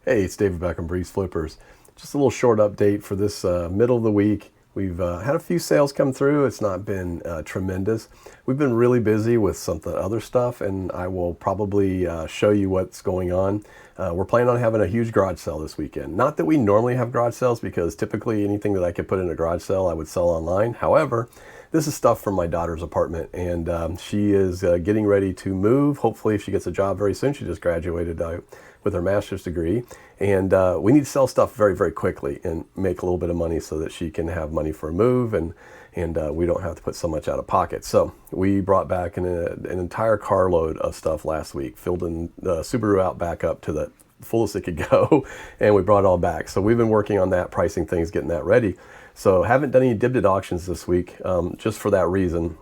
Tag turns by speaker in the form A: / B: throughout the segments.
A: Hey, it's David back on Breeze Flippers. Just a little short update for this middle of the week. We've had a few sales come through. It's not been tremendous. We've been really busy with some other stuff, and I will probably show you what's going on. We're planning on having a huge garage sale this weekend. Not that we normally have garage sales, because typically anything that I could put in a garage sale I would sell online. However, this is stuff from my daughter's apartment, and she is getting ready to move. Hopefully, if she gets a job very soon. She just graduated with her master's degree, and we need to sell stuff very, very quickly and make a little bit of money so that she can have money for a move, and we don't have to put so much out of pocket. So we brought back an entire carload of stuff last week, filled in the Subaru Outback up to the fullest it could go, and we brought it all back. So we've been working on that, pricing things, getting that ready. So haven't done any dibdid auctions this week, just for that reason,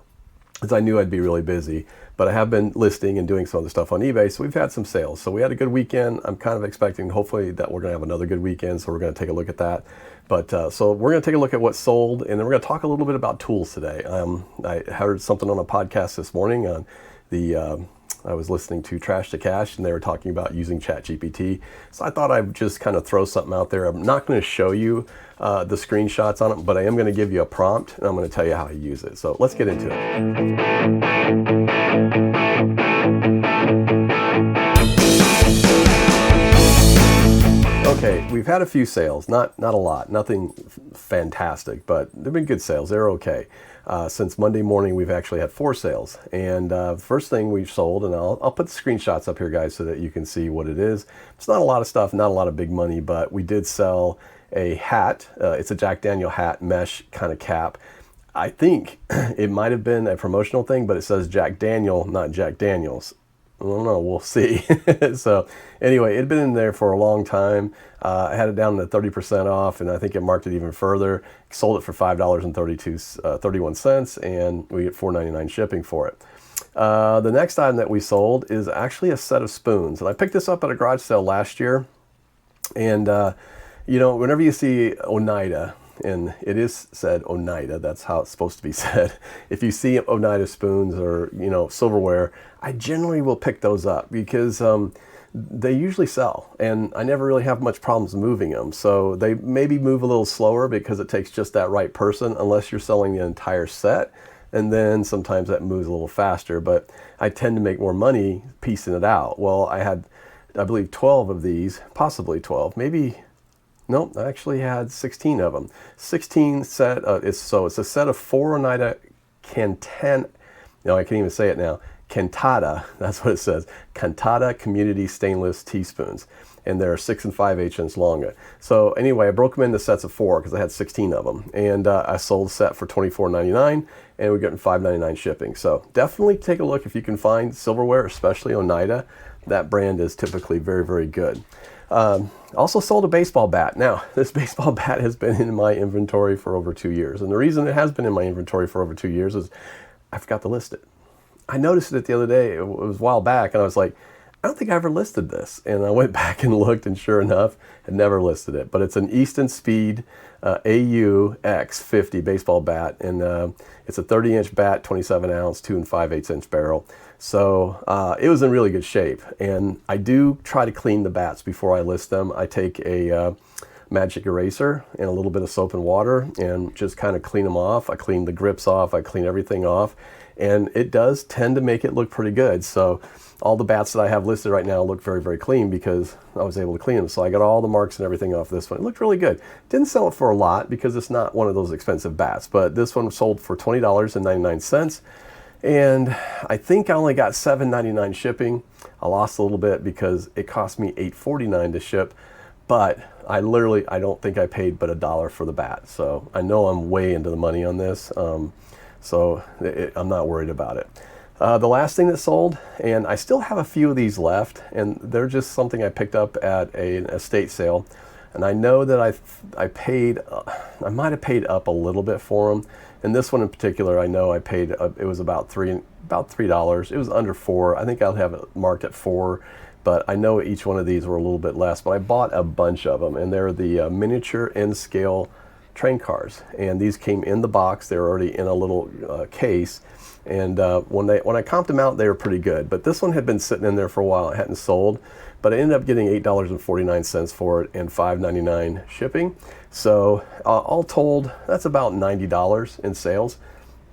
A: as I knew I'd be really busy. But I have been listing and doing some other stuff on eBay, so we've had some sales. So we had a good weekend. I'm kind of expecting, hopefully, that we're going to have another good weekend, so we're going to take a look at that. But so we're going to take a look at what sold, and then we're going to talk a little bit about tools today. I heard something on a podcast this morning on I was listening to Trash to Cash, and they were talking about using ChatGPT. So I thought I'd just kind of throw something out there. I'm not going to show you the screenshots on it, but I am going to give you a prompt, and I'm going to tell you how to use it. So let's get into it. Okay, we've had a few sales, not a lot, nothing fantastic, but they've been good sales. They're okay. Since Monday morning, we've actually had 4 sales. And the first thing we've sold, and I'll put the screenshots up here, guys, so that you can see what it is. It's not a lot of stuff, not a lot of big money, but we did sell a hat. It's a Jack Daniel hat, mesh kind of cap. I think it might have been a promotional thing, but it says Jack Daniel, not Jack Daniels. I don't know, we'll see. So anyway, it had been in there for a long time. I had it down to 30% off, and I think it marked it even further. Sold it for $5.31, and we get $4.99 shipping for it. The next item that we sold is actually a set of spoons. And I picked this up at a garage sale last year. And, you know, whenever you see Oneida, and it is said Oneida, that's how it's supposed to be said. If you see Oneida spoons or, you know, silverware, I generally will pick those up because they usually sell, and I never really have much problems moving them. So they maybe move a little slower because it takes just that right person, unless you're selling the entire set, and then sometimes that moves a little faster. But I tend to make more money piecing it out. Well, I had, I believe, 12 of these, possibly 12, maybe. Nope, I actually had 16 of them. 16 set, it's a set of 4 Oneida Cantata, no, I can't even say it now, Cantata, that's what it says, Cantata Community Stainless Teaspoons. And they're 6 5/8 long. So anyway, I broke them into sets of 4 because I had 16 of them. And I sold a set for $24.99, and we're getting $5.99 shipping. So definitely take a look if you can find silverware, especially Oneida. That brand is typically very, very good. Also sold a baseball bat. Now, this baseball bat has been in my inventory for over 2 years. And the reason it has been in my inventory for over 2 years is I forgot to list it. I noticed it the other day. It was a while back, and I was like, I don't think I ever listed this. And I went back and looked, and sure enough, I never listed it. But it's an Easton Speed AU X50 baseball bat, and it's a 30-inch bat, 27-ounce, 2 5/8 barrel. So it was in really good shape. And I do try to clean the bats before I list them. I take a magic eraser and a little bit of soap and water and just kind of clean them off. I clean the grips off. I clean everything off. And it does tend to make it look pretty good. So all the bats that I have listed right now look very, very clean because I was able to clean them. So I got all the marks and everything off this one. It looked really good. Didn't sell it for a lot because it's not one of those expensive bats, but this one sold for $20.99. And I think I only got $7.99 shipping. I lost a little bit because it cost me $8.49 to ship, but I don't think I paid but $1 for the bat. So I know I'm way into the money on this. I'm not worried about it. The last thing that sold, and I still have a few of these left, and they're just something I picked up at an estate sale. And I know that I might have paid up a little bit for them. And this one in particular, I know I paid, it was about $3. It was under $4. I think I'll have it marked at $4. But I know each one of these were a little bit less. But I bought a bunch of them, and they're the miniature N-scale train cars. And these came in the box. They were already in a little case. And when I comped them out, they were pretty good. But this one had been sitting in there for a while. It hadn't sold. but I ended up getting $8.49 for it and $5.99 shipping. So all told, that's about $90 in sales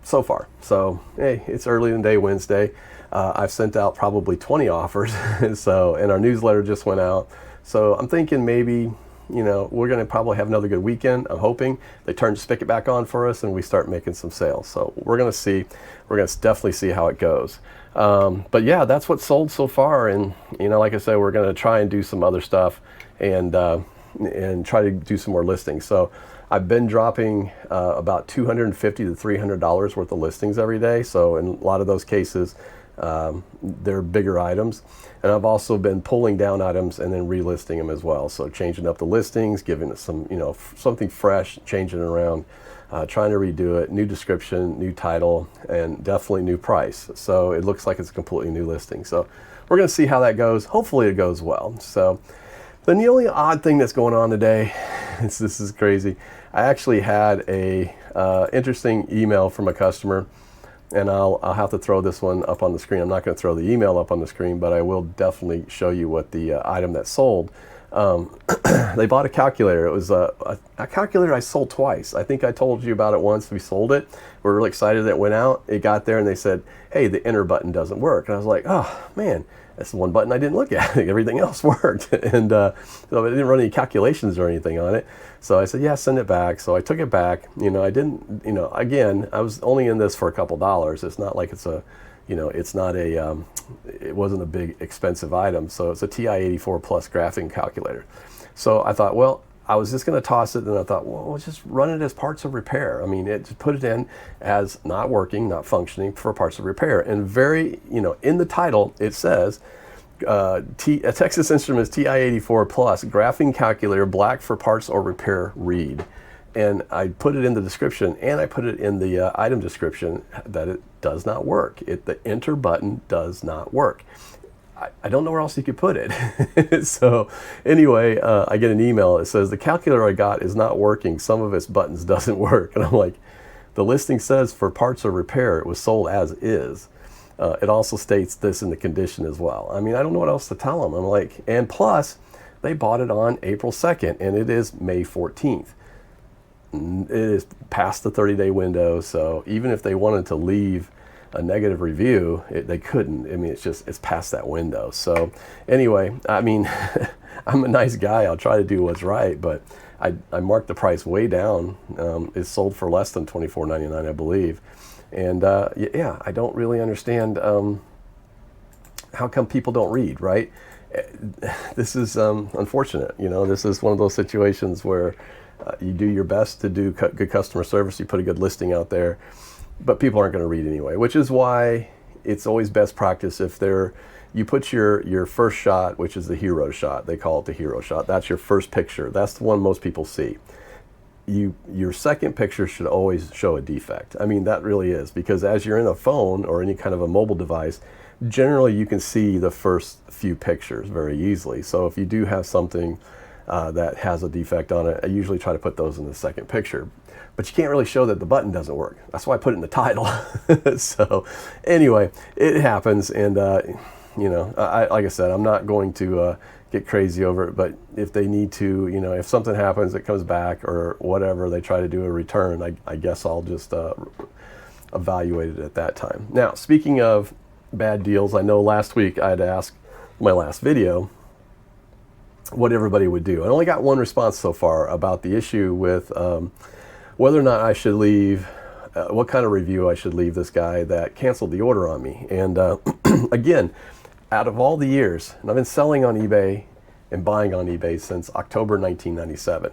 A: so far. So hey, it's early in the day, Wednesday. I've sent out probably 20 offers. So, and our newsletter just went out. So I'm thinking maybe, we're going to probably have another good weekend. I'm hoping they turn the spigot back on for us and we start making some sales. So we're going to see. We're going to definitely see how it goes. But yeah, that's what's sold so far. And like I said, we're going to try and do some other stuff and try to do some more listings. So I've been dropping about $250 to $300 worth of listings every day. So in a lot of those cases, they're bigger items. And I've also been pulling down items and then relisting them as well. So changing up the listings, giving it some, something fresh, changing it around, trying to redo it, new description, new title, and definitely new price. So it looks like it's a completely new listing. So we're going to see how that goes. Hopefully it goes well. So then the only odd thing that's going on today, this is crazy. I actually had a interesting email from a customer. And I'll have to throw this one up on the screen. I'm not going to throw the email up on the screen, but I will definitely show you what the item that sold. They bought a calculator. It was a calculator I sold twice. I think I told you about it once. We sold it. We're really excited that it went out. It got there and they said, hey, the enter button doesn't work. And I was like, oh, man, that's the one button I didn't look at. Everything else worked. And so I didn't run any calculations or anything on it. So I said, yeah, send it back. So I took it back. I didn't, again, I was only in this for a couple dollars. It's not like it's a, it's not a, it wasn't a big expensive item. So it's a TI-84 Plus graphing calculator. So I thought, well, I was just going to toss it. And I thought, well, let's just run it as parts of repair. I mean, just put it in as not working, not functioning for parts of repair. And very, in the title, it says, a Texas Instruments TI-84 Plus graphing calculator, black for parts or repair, read. And I put it in the description and I put it in the item description that it does not work. The enter button does not work. I don't know where else you could put it. So anyway, I get an email. It says the calculator I got is not working. Some of its buttons doesn't work. And I'm like, the listing says for parts or repair, it was sold as is. It also states this in the condition as well. I mean, I don't know what else to tell them. I'm like, and plus, they bought it on April 2nd, and it is May 14th. It is past the 30-day window, so even if they wanted to leave a negative review, they couldn't. I mean, it's past that window. So anyway, I mean, I'm a nice guy. I'll try to do what's right, but I marked the price way down. It's sold for less than $24.99, I believe. And yeah, I don't really understand how come people don't read, right? This is unfortunate. This is one of those situations where you do your best to do good customer service. You put a good listing out there, but people aren't going to read anyway, which is why it's always best practice if you put your first shot, which is the hero shot. They call it the hero shot. That's your first picture. That's the one most people see. Your second picture should always show a defect. I mean, that really is, because as you're in a phone or any kind of a mobile device, generally you can see the first few pictures very easily. So if you do have something that has a defect on it, I usually try to put those in the second picture. But you can't really show that the button doesn't work. That's why I put it in the title. So anyway, it happens. And, like I said, I'm not going to get crazy over it, but if they need to, if something happens, it comes back or whatever, they try to do a return, I guess I'll just evaluate it at that time. Now, speaking of bad deals, I know last week I had asked my last video what everybody would do. I only got one response so far about the issue with whether or not I should leave, what kind of review I should leave this guy that canceled the order on me. And again, out of all the years, and I've been selling on eBay and buying on eBay since October 1997,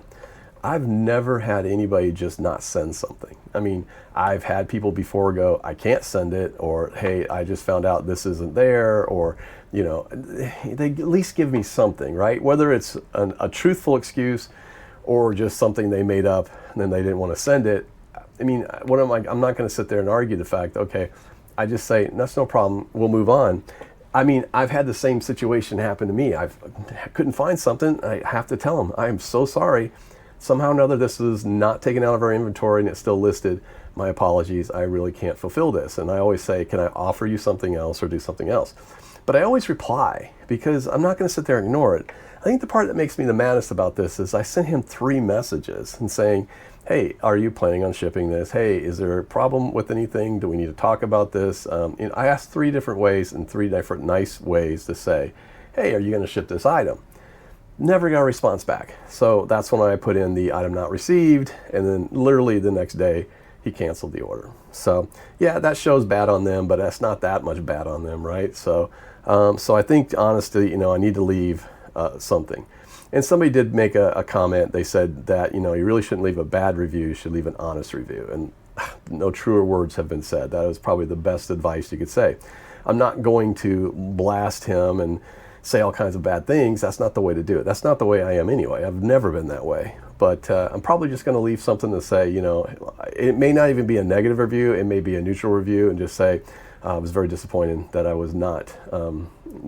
A: I've never had anybody just not send something. I mean, I've had people before go, I can't send it, or hey, I just found out this isn't there, or they at least give me something, right? Whether it's a truthful excuse or just something they made up and then they didn't want to send it. I mean, I'm not going to sit there and argue the fact, okay, I just say, that's no problem, we'll move on. I mean, I've had the same situation happen to me. I couldn't find something. I have to tell them, I'm so sorry. Somehow or another, this is not taken out of our inventory and it's still listed. My apologies, I really can't fulfill this. And I always say, can I offer you something else or do something else? But I always reply because I'm not going to sit there and ignore it. I think the part that makes me the maddest about this is I sent him 3 messages and saying, hey, are you planning on shipping this? Hey, is there a problem with anything? Do we need to talk about this? I asked 3 different ways and 3 different nice ways to say, hey, are you going to ship this item? Never got a response back. So that's when I put in the item not received, and then literally the next day he canceled the order. So yeah, that shows bad on them, but that's not that much bad on them, right? So I think honestly, I need to leave something. And somebody did make a comment. They said that, you really shouldn't leave a bad review, you should leave an honest review. And no truer words have been said. That was probably the best advice you could say. I'm not going to blast him and say all kinds of bad things. That's not the way to do it. That's not the way I am anyway. I've never been that way. But I'm probably just going to leave something to say, it may not even be a negative review. It may be a neutral review, and just say, I was very disappointed that I was not,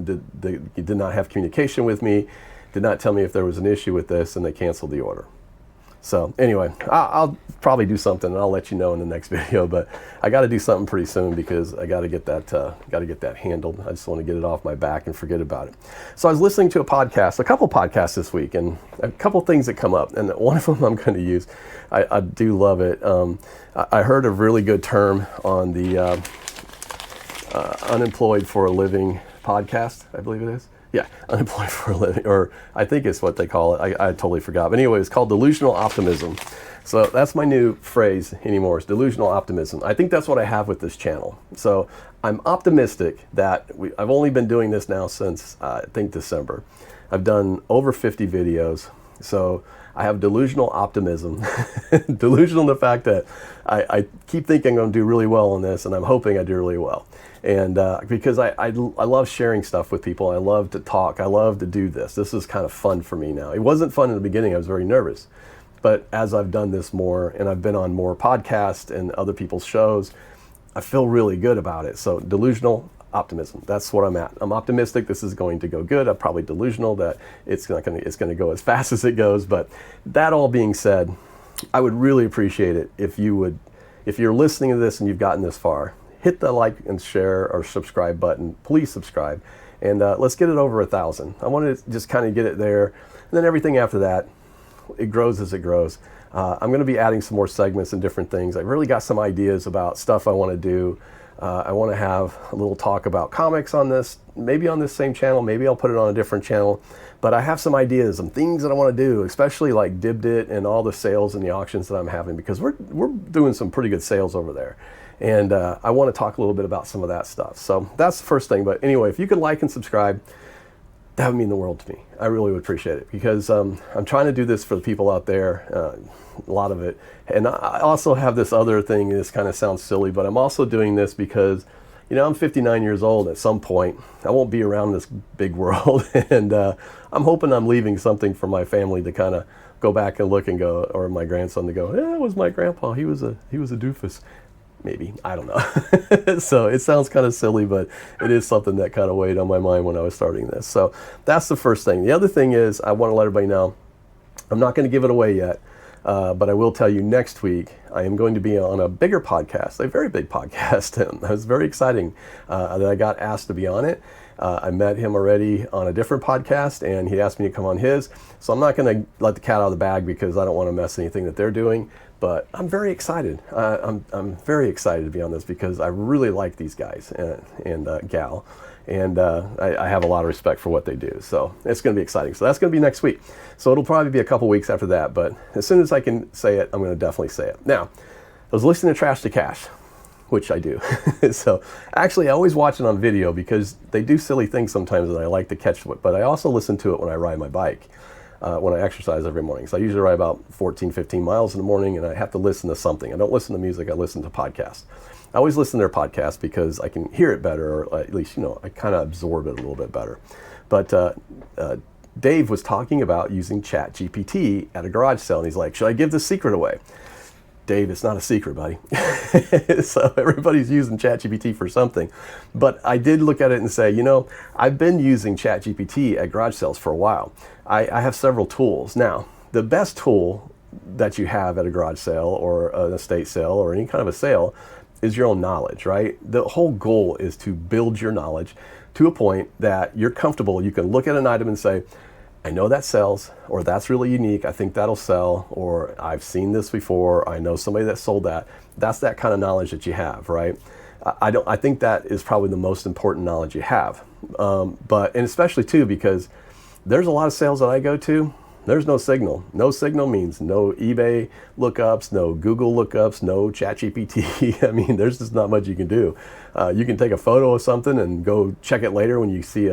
A: did not have communication with me, did not tell me if there was an issue with this, and they canceled the order. So anyway, I'll probably do something, and I'll let you know in the next video. But I got to do something pretty soon because I got to get that handled. I just want to get it off my back and forget about it. So I was listening to a couple podcasts this week, and a couple things that come up, and one of them I'm going to use. I do love it. I heard a really good term on the Unemployed for a Living podcast, I believe it is. Yeah, Unemployed for a Living, or I think it's what they call it. I totally forgot. But anyway, it's called Delusional Optimism. So that's my new phrase anymore, is Delusional Optimism. I think that's what I have with this channel. So I'm optimistic that I've only been doing this now since, I think, December. I've done over 50 videos. So I have delusional optimism, delusional in the fact that I keep thinking I'm going to do really well on this, and I'm hoping I do really well. And because I love sharing stuff with people. I love to talk. I love to do this. This is kind of fun for me now. It wasn't fun in the beginning. I was very nervous. But as I've done this more, and I've been on more podcasts and other people's shows, I feel really good about it. So delusional optimism, that's what I'm at. I'm optimistic this is going to go good. I'm probably delusional that it's going to go as fast as it goes. But that all being said, I would really appreciate it if you're listening to this and you've gotten this far, hit the like and share or subscribe button. Please subscribe, and let's get it over 1,000. I want to just kind of get it there, and then everything after that, it grows as it grows. I'm going to be adding some more segments and different things. I've really got some ideas about stuff I want to do. I want to have a little talk about comics on this, maybe on this same channel, maybe I'll put it on a different channel. But I have some ideas, some things that I want to do, especially like Dibdit and all the sales and the auctions that I'm having, because we're doing some pretty good sales over there. And I want to talk a little bit about some of that stuff. So that's the first thing. But anyway, if you could like and subscribe, that would mean the world to me. I really would appreciate it, because I'm trying to do this for the people out there, a lot of it. And I also have this other thing, this kind of sounds silly, but I'm also doing this because, I'm 59 years old. At some point, I won't be around this big world. And I'm hoping I'm leaving something for my family to kind of go back and look and go, or my grandson to go, it was my grandpa. He was a doofus. Maybe, I don't know. So it sounds kind of silly, but it is something that kind of weighed on my mind when I was starting this. So that's the first thing. The other thing is, I want to let everybody know, I'm not going to give it away yet, but I will tell you next week, I am going to be on a bigger podcast, a very big podcast. And it was very exciting that I got asked to be on it. I met him already on a different podcast, and he asked me to come on his. So I'm not going to let the cat out of the bag, because I don't want to mess anything that they're doing. But I'm very excited. I'm very excited to be on this, because I really like these guys and gal, and I have a lot of respect for what they do. So it's going to be exciting. So that's going to be next week. So it'll probably be a couple weeks after that. But as soon as I can say it, I'm going to definitely say it. Now, I was listening to Trash to Cash, which I do. So actually, I always watch it on video, because they do silly things sometimes that I like to catch. But I also listen to it when I ride my bike. When I exercise every morning. So I usually ride about 14, 15 miles in the morning, and I have to listen to something. I don't listen to music, I listen to podcasts. I always listen to their podcasts because I can hear it better, or at least, I kind of absorb it a little bit better. But Dave was talking about using ChatGPT at a garage sale, and he's like, should I give the secret away? Dave, it's not a secret, buddy. So everybody's using ChatGPT for something. But I did look at it and say, I've been using ChatGPT at garage sales for a while. I have several tools. Now, the best tool that you have at a garage sale or an estate sale or any kind of a sale is your own knowledge, right? The whole goal is to build your knowledge to a point that you're comfortable. You can look at an item and say, I know that sells, or that's really unique, I think that'll sell, or I've seen this before, I know somebody that sold that. That's that kind of knowledge that you have, right? I think that is probably the most important knowledge you have. And especially too, because there's a lot of sales that I go to, there's no signal. No signal means no eBay lookups, no Google lookups, no ChatGPT. I mean, there's just not much you can do. You can take a photo of something and go check it later when you see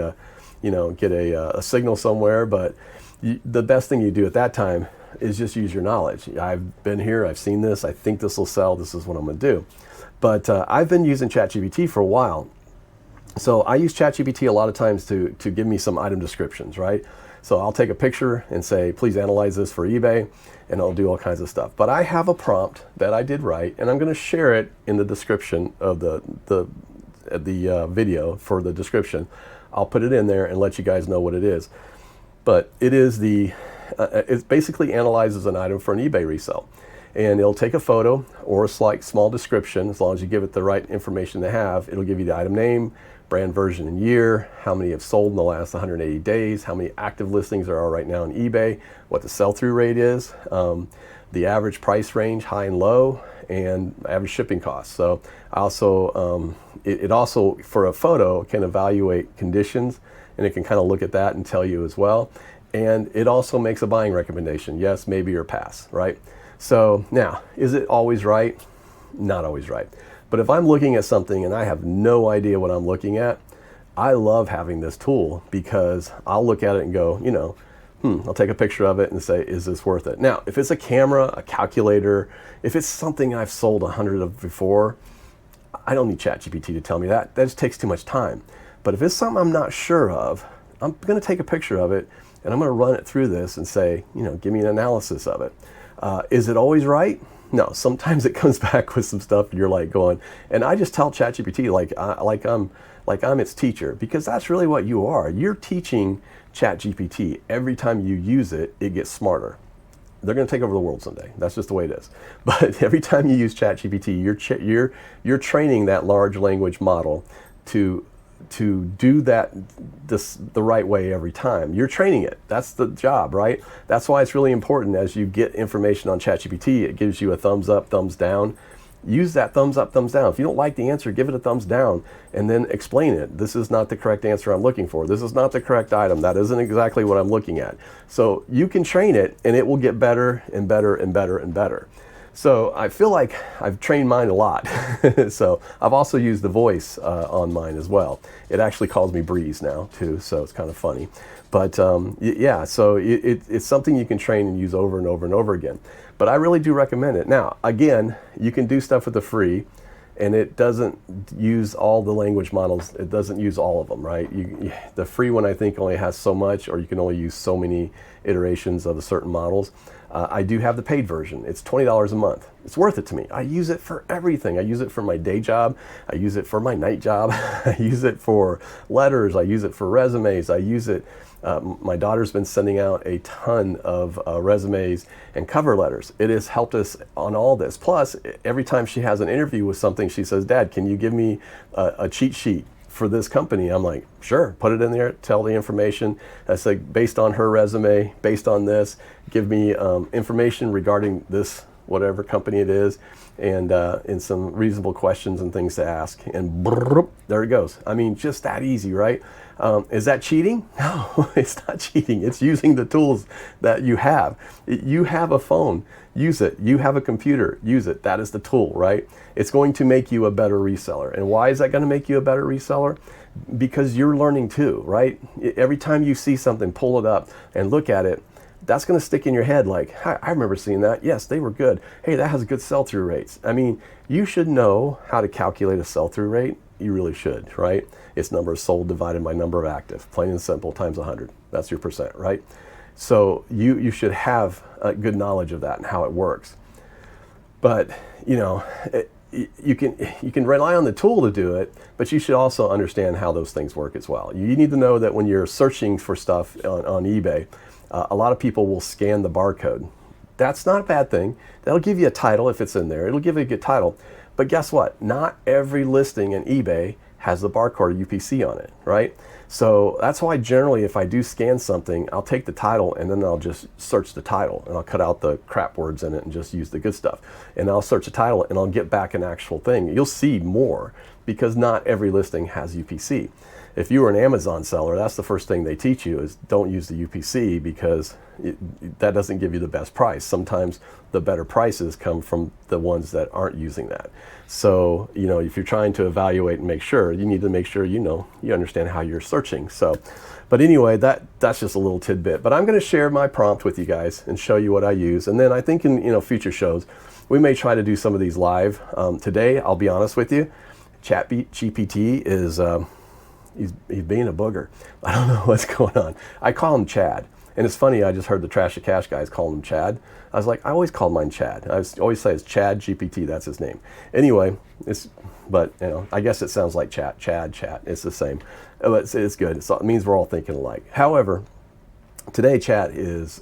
A: get a signal somewhere. But the best thing you do at that time is just use your knowledge. I've been here, I've seen this, I think this will sell, this is what I'm gonna do. But I've been using ChatGPT for a while. So I use ChatGPT a lot of times to give me some item descriptions, right? So I'll take a picture and say, please analyze this for eBay, and it'll do all kinds of stuff. But I have a prompt that I did write, and I'm going to share it in the description of the video for the description. I'll put it in there and let you guys know what it is. But it is it basically analyzes an item for an eBay resale. And it'll take a photo or a small description, as long as you give it the right information to have. It'll give you the item name, brand, version, and year, how many have sold in the last 180 days, how many active listings there are right now on eBay, what the sell-through rate is, the average price range, high and low, and average shipping costs. So also, it also, for a photo, can evaluate conditions, and it can kind of look at that and tell you as well. And it also makes a buying recommendation, yes, maybe, or pass, right? So now, is it always right? Not always right. But if I'm looking at something and I have no idea what I'm looking at, I love having this tool, because I'll look at it and go, I'll take a picture of it and say, is this worth it? Now, if it's a camera, a calculator, if it's something I've sold 100 of before, I don't need ChatGPT to tell me that. That just takes too much time. But if it's something I'm not sure of, I'm going to take a picture of it and I'm going to run it through this and say, give me an analysis of it. Is it always right? No, sometimes it comes back with some stuff and you're like going, and I just tell ChatGPT like I'm its teacher, because that's really what you are. You're teaching ChatGPT. Every time you use it, it gets smarter. They're going to take over the world someday. That's just the way it is. But every time you use ChatGPT, you're training that large language model to do that the right way every time. You're training it. That's the job, right? That's why it's really important as you get information on ChatGPT, it gives you a thumbs up, thumbs down. Use that thumbs up, thumbs down. If you don't like the answer, give it a thumbs down and then explain it. This is not the correct answer I'm looking for. This is not the correct item. That isn't exactly what I'm looking at. So you can train it and it will get better and better and better and better. So I feel like I've trained mine a lot. So I've also used the voice on mine as well. It actually calls me Breeze now too, so it's kind of funny. But yeah, so it's something you can train and use over and over and over again. But I really do recommend it. Now, again, you can do stuff with the free, and it doesn't use all the language models. It doesn't use all of them, right? The free one, I think, only has so much, or you can only use so many iterations of the certain models. I do have the paid version. It's $20 a month. It's worth it to me. I use it for everything. I use it for my day job. I use it for my night job. I use it for letters. I use it for resumes. I use it. My daughter's been sending out a ton of resumes and cover letters. It has helped us on all this. Plus, every time she has an interview with something, she says, Dad, can you give me a cheat sheet for this company? I'm like, sure, put it in there, tell the information. That's like based on her resume, based on this, give me information regarding this, whatever company it is, and some reasonable questions and things to ask. And brrr, there it goes. I mean, just that easy, right? Is that cheating? No, it's not cheating. It's using the tools that you have. You have a phone, use it. You have a computer, use it. That is the tool, right? It's going to make you a better reseller. And why is that going to make you a better reseller? Because you're learning too, right? Every time you see something, pull it up and look at it. That's going to stick in your head like, I remember seeing that. Yes, they were good. Hey, that has good sell-through rates. I mean, you should know how to calculate a sell-through rate. You really should, right? It's number sold divided by number of active, plain and simple, times 100. That's your percent, right? So you should have a good knowledge of that and how it works. But, you can rely on the tool to do it, but you should also understand how those things work as well. You need to know that when you're searching for stuff on eBay, a lot of people will scan the barcode. That's not a bad thing. That'll give you a title if it's in there. It'll give you a good title. But guess what? Not every listing in eBay has the barcode or UPC on it, right? So that's why generally if I do scan something, I'll take the title and then I'll just search the title and I'll cut out the crap words in it and just use the good stuff. And I'll search the title and I'll get back an actual thing. You'll see more because not every listing has UPC. If you were an Amazon seller, that's the first thing they teach you is don't use the UPC because that doesn't give you the best price. Sometimes the better prices come from the ones that aren't using that. So, if you're trying to evaluate and make sure, you need to make sure you understand how you're searching. So, but anyway, that's just a little tidbit. But I'm going to share my prompt with you guys and show you what I use. And then I think in future shows, we may try to do some of these live. Today, I'll be honest with you, ChatGPT is he's being a booger. I don't know what's going on. I call him Chad. And it's funny, I just heard the Trash to Cash guys call him Chad. I was like, I always called mine Chad. I always say it's Chad GPT, that's his name. Anyway, but I guess it sounds like chat, it's the same. But it's good, it means we're all thinking alike. However, today chat is,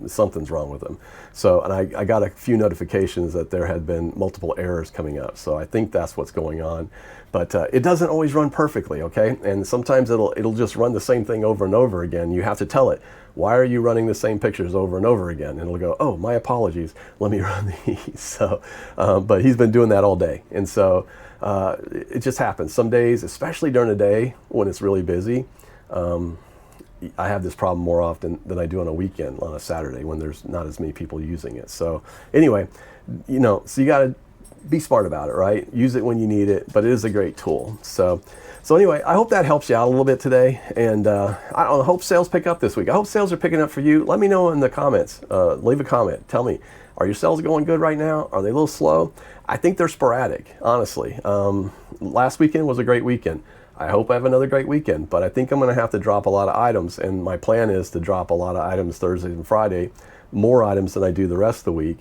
A: something's wrong with them. So, and I got a few notifications that there had been multiple errors coming up. So I think that's what's going on. But it doesn't always run perfectly, okay? And sometimes it'll just run the same thing over and over again. You have to tell it, why are you running the same pictures over and over again? And it'll go, oh, my apologies, let me run these. So, but he's been doing that all day. And so it just happens. Some days, especially during the day when it's really busy, I have this problem more often than I do on a weekend, on a Saturday when there's not as many people using it. So anyway, so you got to be smart about it, right? Use it when you need it, but it is a great tool. So anyway, I hope that helps you out a little bit today. And I hope sales pick up this week. I hope sales are picking up for you. Let me know in the comments. Leave a comment. Tell me, are your sales going good right now? Are they a little slow? I think they're sporadic, honestly. Last weekend was a great weekend. I hope I have another great weekend, but I think I'm going to have to drop a lot of items. And my plan is to drop a lot of items Thursday and Friday, more items than I do the rest of the week,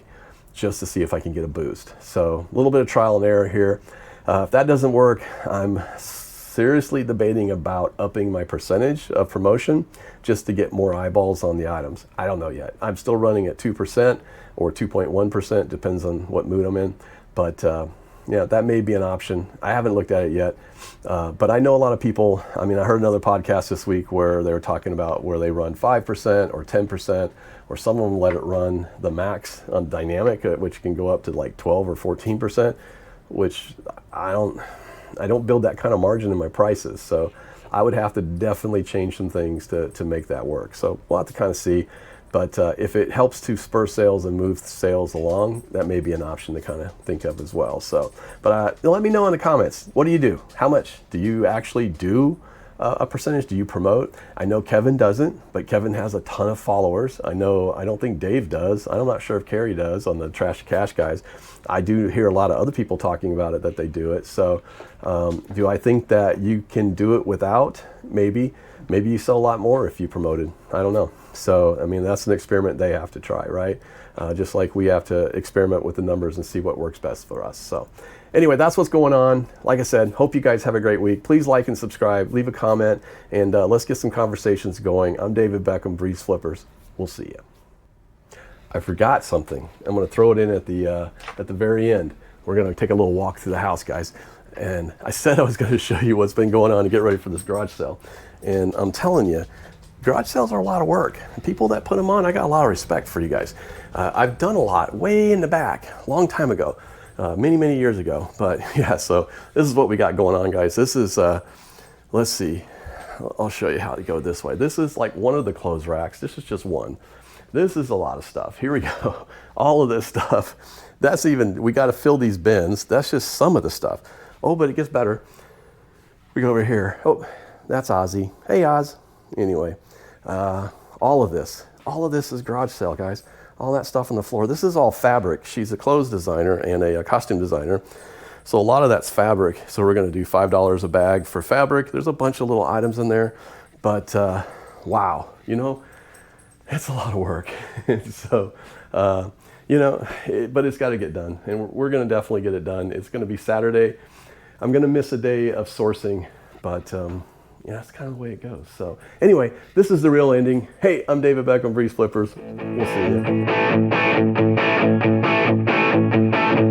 A: just to see if I can get a boost. So a little bit of trial and error here. If that doesn't work, I'm seriously debating about upping my percentage of promotion just to get more eyeballs on the items. I don't know yet. I'm still running at 2% or 2.1%, depends on what mood I'm in. But that may be an option. I haven't looked at it yet. But I know a lot of people, I heard another podcast this week where they were talking about where they run 5% or 10%, or some of them let it run the max on dynamic, which can go up to like 12 or 14%, which I don't build that kind of margin in my prices. So I would have to definitely change some things to make that work. So we'll have to kind of see. But if it helps to spur sales and move sales along, that may be an option to kind of think of as well. So, but let me know in the comments. What do you do? How much do you actually do a percentage? Do you promote? I know Kevin doesn't, but Kevin has a ton of followers. I don't think Dave does. I'm not sure if Carrie does on the Trash to Cash guys. I do hear a lot of other people talking about it, that they do it. So do I think that you can do it without? Maybe you sell a lot more if you promoted. I don't know. So, that's an experiment they have to try, right? Just like we have to experiment with the numbers and see what works best for us. So anyway, that's what's going on. Like I said, hope you guys have a great week. Please like and subscribe, leave a comment, and let's get some conversations going. I'm David Beckham, Breeze Flippers. We'll see you. I forgot something. I'm going to throw it in at the very end. We're going to take a little walk through the house, guys. And I said I was going to show you what's been going on to get ready for this garage sale. And I'm telling you, garage sales are a lot of work. People that put them on, I got a lot of respect for you guys. I've done a lot way in the back, long time ago, many years ago. But yeah, so this is what we got going on, guys. This is, let's see, I'll show you how to go this way. This is like one of the clothes racks. This is just one. This is a lot of stuff. Here we go. All of this stuff. We got to fill these bins. That's just some of the stuff. Oh, but it gets better. We go over here. Oh, that's Ozzy. Hey, Oz. Anyway, all of this is garage sale, guys. All that stuff on the floor. This is all fabric. She's a clothes designer and a costume designer. So a lot of that's fabric. So we're going to do $5 a bag for fabric. There's a bunch of little items in there. But wow, it's a lot of work. So, but it's got to get done. And we're going to definitely get it done. It's going to be Saturday. I'm going to miss a day of sourcing, but that's kind of the way it goes. So anyway, this is the real ending. Hey, I'm David Beckham, Breeze Flippers. We'll see you.